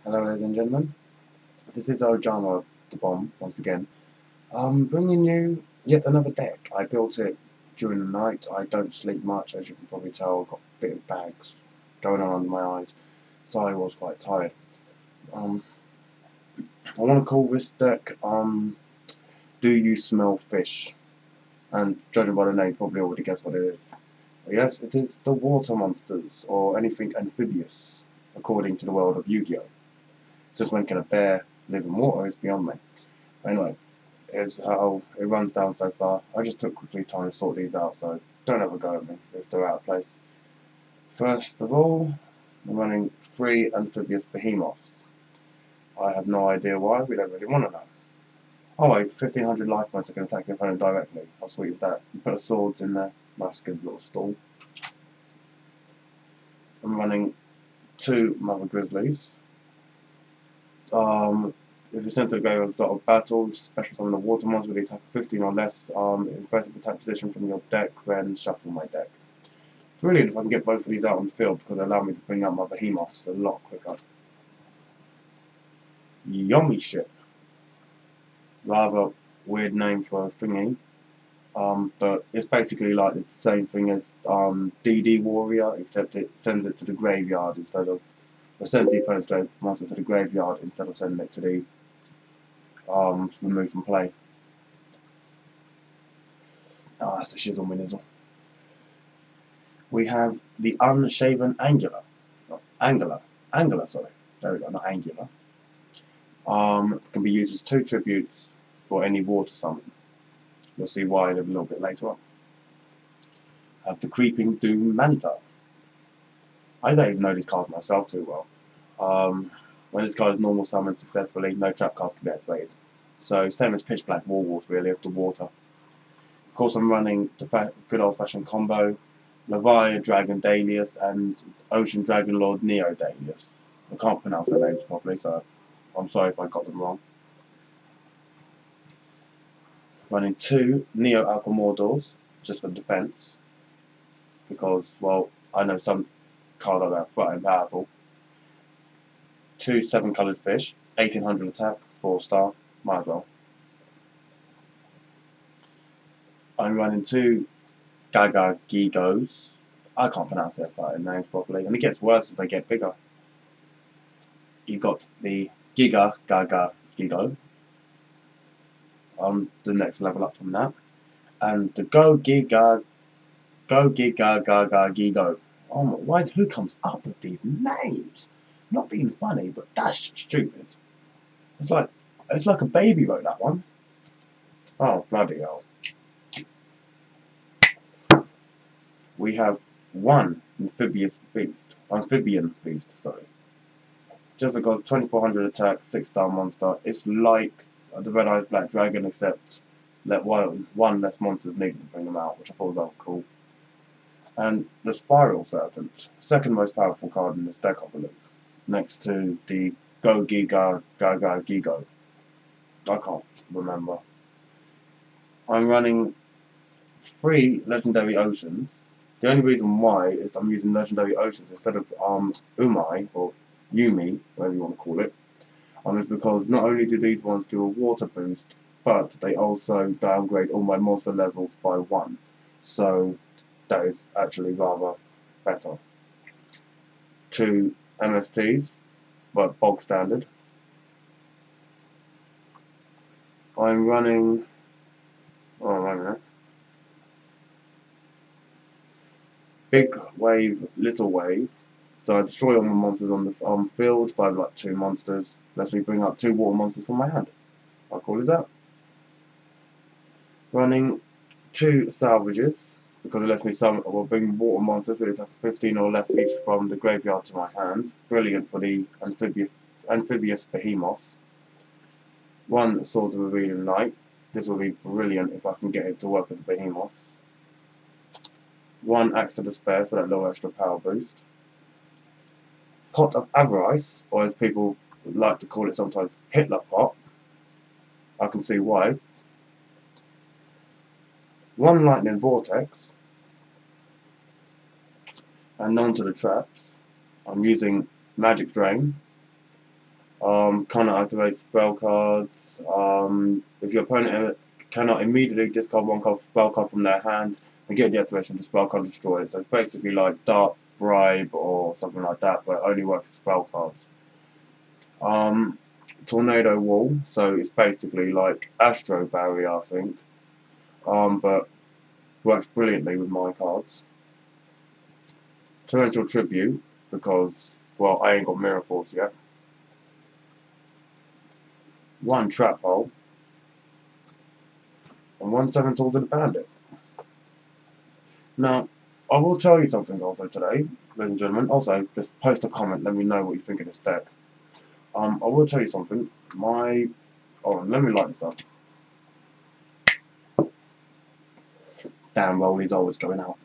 Hello ladies and gentlemen, this is Ojama the Bomb once again. I'm bringing you yet another deck. I built it during the night. I don't sleep much, as you can probably tell. I've got a bit of bags going on under my eyes, so I was quite tired. I want to call this deck Do You Smell Fish? And judging by the name, probably already guess what it is. Yes, it is the water monsters, or anything amphibious, according to the world of Yu-Gi-Oh! Just when can a bear live in water is beyond me. Anyway, here's how it runs down so far. I just took quickly time to sort these out, so don't have a go at me if they're out of place. First of all, I'm running 3 amphibious behemoths. I have no idea why, we don't really want to know. Oh wait, 1500 life points that can attack your opponent directly. How sweet is that? You put swords in there, nice good little stall. I'm running 2 Mother Grizzlies. If you send to the graveyard at the start of battle, special summon the water monster with the attack of 15 or less in first attack position from your deck, then shuffle my deck. Brilliant if I can get both of these out on the field because they allow me to bring out my behemoths a lot quicker. Yummy ship. Rather weird name for a thingy. But it's basically like the same thing as DD Warrior, except it sends it to the graveyard instead of, or sends the opponent's monster to the graveyard instead of sending it to the remove from play. Ah, that's the shizzle me nizzle. We have the Unshaven Angular. Angular, sorry. There we go, not Angular. Can be used as 2 tributes for any water summon. You'll see why a little bit later on. Have the Creeping Doom Manta. I don't even know these cards myself too well. When this card is normal summoned successfully, no trap cards can be activated. So same as Pitch Black Warwolf really, of the water. Of course I'm running the good old fashioned combo, Leviathan Dragon Dalius and Ocean Dragon Lord Neo Dalius. I can't pronounce their names properly, so I'm sorry if I got them wrong. Running 2 Neo Alchemordors, just for defense, because, well, I know some cards like that are front and powerful. 2 7-coloured fish, 1800 attack, 4-star, might as well. I'm running 2 Gaga Gigos. I can't pronounce their fighting names properly, and it gets worse as they get bigger. You've got the Giga Gaga Gigo, the next level up from that, and the Go Giga Gaga Gigo. Oh my, why? Who comes up with these names? Not being funny, but that's stupid. It's like a baby wrote that one. Oh bloody hell! We have 1 amphibian beast. Sorry. Just because 2400 attack, 6-star monster. It's like the Red Eyes Black Dragon, except let one less monsters needed to bring them out, which I thought was rather cool. And the Spiral Serpent, second most powerful card in this deck, I believe, next to the Go Giga Gaga Gigo. I can't remember. I'm running 3 Legendary Oceans. The only reason why is I'm using Legendary Oceans instead of Umai or Yumi, whatever you want to call it, is because not only do these ones do a water boost, but they also downgrade all my monster levels by 1. So that is actually rather better. 2 MSTs, but bog standard. I'm running. Oh, wait a minute. Big wave, little wave. So I destroy all my monsters on the field. If I have like 2 monsters, lets me bring up 2 water monsters from my hand. How cool is that? Running 2 salvages, because it lets me bring water monsters with attack of 15 or less each from the graveyard to my hand. Brilliant for the amphibious behemoths. 1 Swords of Revealing Light. This will be brilliant if I can get it to work with the behemoths. 1 Axe of Despair for that little extra power boost. Pot of Avarice, or as people like to call it sometimes, Hitler Pot. I can see why. 1 Lightning Vortex. And on to the traps. I'm using Magic Drain. Cannot activate spell cards. If your opponent cannot immediately discard one spell card from their hand and get the activation of the spell card destroyed. So it's basically like Dark Bribe or something like that, but only works with spell cards. Tornado Wall, so it's basically like Astro Barrier, I think, but works brilliantly with my cards. Torrential Tribute, because, well, I ain't got Mirror Force yet. One Trap Hole, and 1/7 Tools of the Bandit. Now, I will tell you something also today, ladies and gentlemen. Also, just post a comment, let me know what you think of this deck. I will tell you something. Let me light this up. Damn, Rolly's always going out.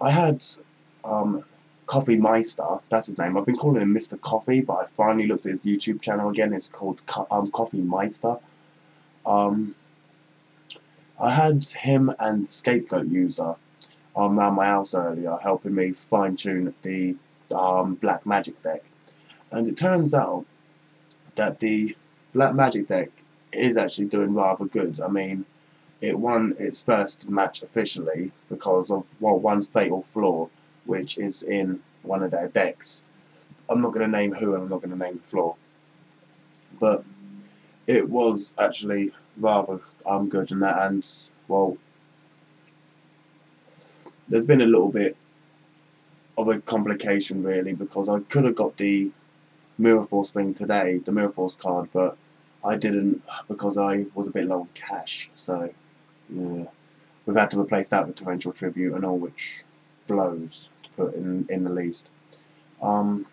I had Coffee Meister, that's his name. I've been calling him Mr. Coffee, but I finally looked at his YouTube channel again. It's called Coffee Meister. I had him and Scapegoat User around my house earlier, helping me fine-tune the Black Magic deck. And it turns out that the Black Magic deck is actually doing rather good. I mean, it won its first match officially because of, well, one fatal flaw, which is in one of their decks. I'm not going to name who and I'm not going to name the flaw. But it was actually rather good in that, and, well, there's been a little bit of a complication really, because I could have got the Mirror Force thing today, the Mirror Force card, but I didn't because I was a bit low on cash, so yeah, we've had to replace that with Torrential Tribute and all, which blows, to put in the least. I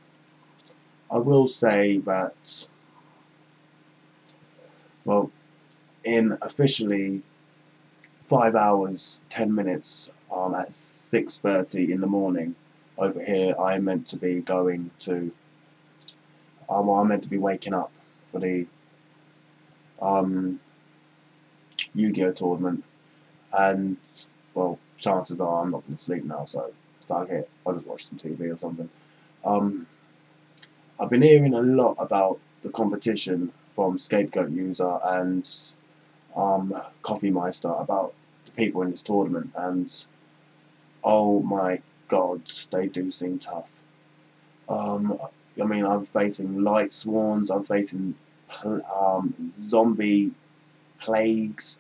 will say that, well, in officially 5 hours 10 minutes at 6:30 in the morning over here, I am meant to be going to I'm meant to be waking up for the Yu-Gi-Oh tournament, and, well, chances are I'm not going to sleep now, so fuck it, I'll just watch some TV or something. I've been hearing a lot about the competition from Scapegoat User and Coffee Meister about the people in this tournament, and oh my god, they do seem tough. I mean, I'm facing Light Swarms, I'm facing zombie plagues,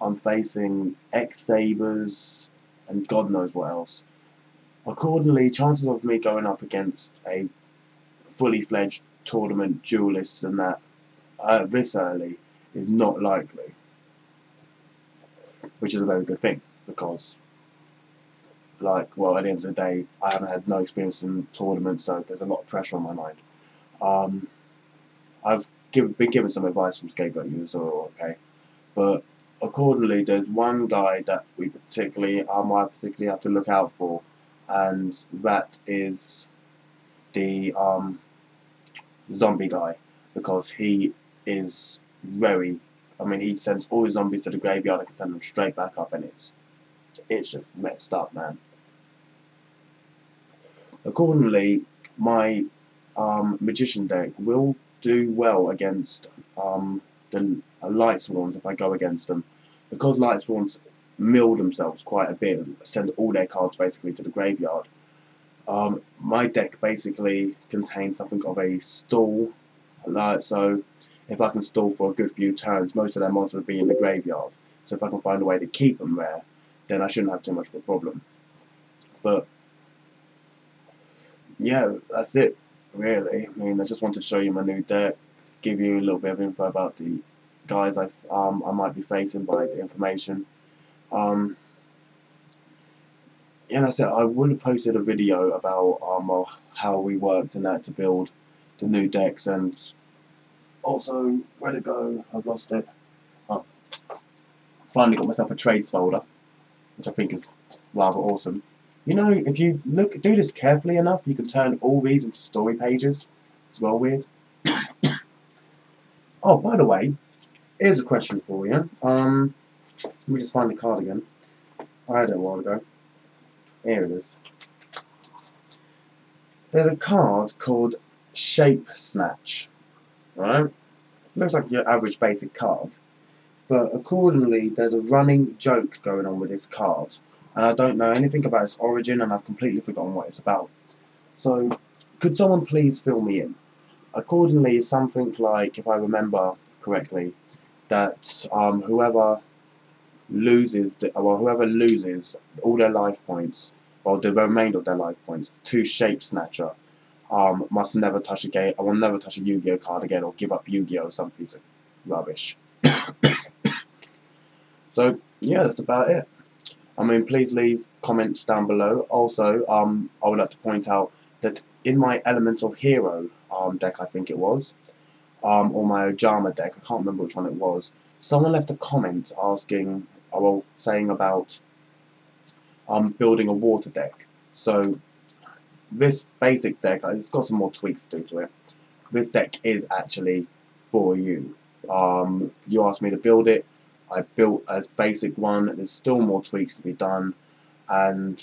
I'm facing X-Sabers, and God knows what else. Accordingly, chances of me going up against a fully fledged tournament duelist and that this early is not likely, which is a very good thing, because, like, well, at the end of the day, I haven't had no experience in tournaments, so there's a lot of pressure on my mind. I've been given some advice from Scapegoat User, okay, but accordingly, there's one guy that I particularly have to look out for, and that is the zombie guy, because he is very, I mean, he sends all his zombies to the graveyard and can send them straight back up, and it's just messed up, man. Accordingly, my magician deck will do well against the Light Swarms if I go against them, because Light Swarms mill themselves quite a bit, send all their cards basically to the graveyard. My deck basically contains something of a stall, so if I can stall for a good few turns, most of their monsters will be in the graveyard. So if I can find a way to keep them there, then I shouldn't have too much of a problem. But yeah, that's it, really. I mean, I just want to show you my new deck, give you a little bit of info about the guys I might be facing by the information. Yeah, that's it. I would have posted a video about how we worked and that to build the new decks, and also, where'd it go? I've lost it. Oh, finally got myself a trades folder, which I think is rather awesome. You know, if you do this carefully enough, you can turn all these into story pages. It's well weird. Oh, by the way, here's a question for you. Let me just find the card again. I had it a while ago. Here it is. There's a card called Shape Snatch. Right? It looks like your average basic card. But accordingly, there's a running joke going on with this card. And I don't know anything about its origin, and I've completely forgotten what it's about. So, could someone please fill me in? Accordingly, it's something like, if I remember correctly, that whoever loses all their life points, or the remainder of their life points, to Shape Snatcher, must never touch a game. I will never touch a Yu-Gi-Oh card again, or give up Yu-Gi-Oh, some piece of rubbish. So yeah, that's about it. I mean, please leave comments down below. Also, I would like to point out that in my Elemental Hero deck, I think it was, or my Ojama deck, I can't remember which one it was, someone left a comment asking, well, saying about building a water deck. So this basic deck, it's got some more tweaks to do to it. This deck is actually for you. You asked me to build it. I built as basic one. There's still more tweaks to be done, and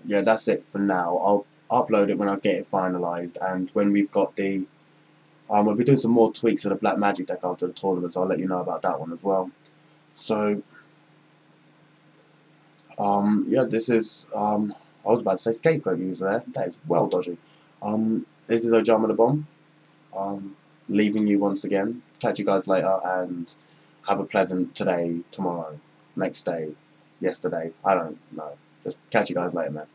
yeah, that's it for now. I'll upload it when I get it finalized, and when we've got the we'll be doing some more tweaks to the Black Magic deck after the tournament, so I'll let you know about that one as well. So yeah, this is I was about to say scapegoat user there. That is well dodgy. This is Ojama the Bomb. Leaving you once again. Catch you guys later, and have a pleasant today, tomorrow, next day, yesterday. I don't know. Just catch you guys later, man.